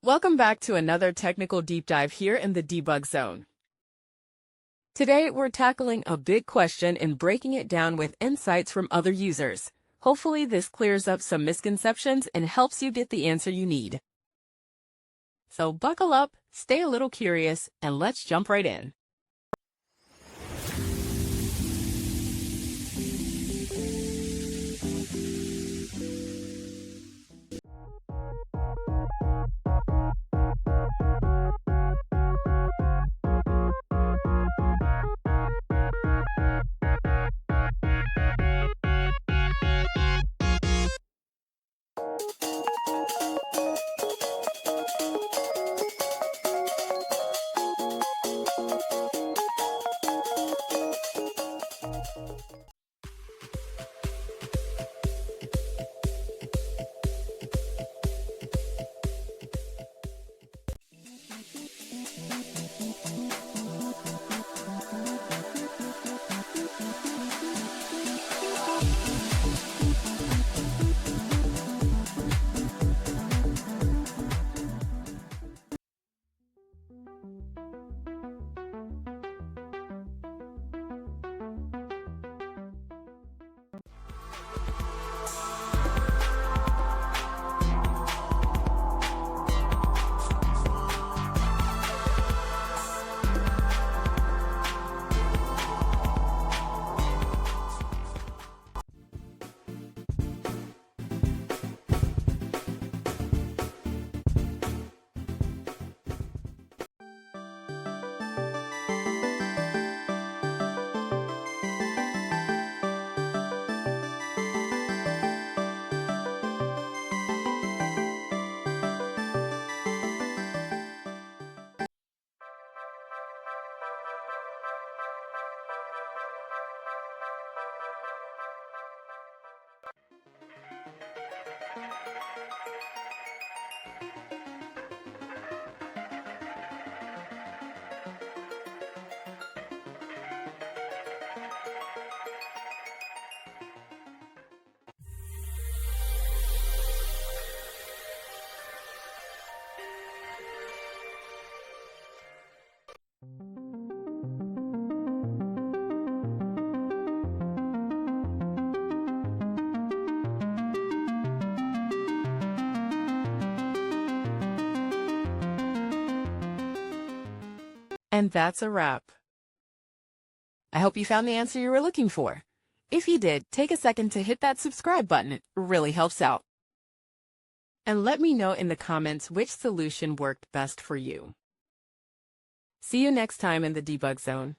Welcome back to another technical deep dive here in the debug zone. Today, we're tackling a big question and breaking it down with insights from other users. Hopefully, this clears up some misconceptions and helps you get the answer you need. So buckle up, stay a little curious, and let's jump right in. And that's a wrap. I hope you found the answer you were looking for. If you did, take a second to hit that subscribe button. It really helps out. And let me know in the comments which solution worked best for you. See you next time in the debug zone.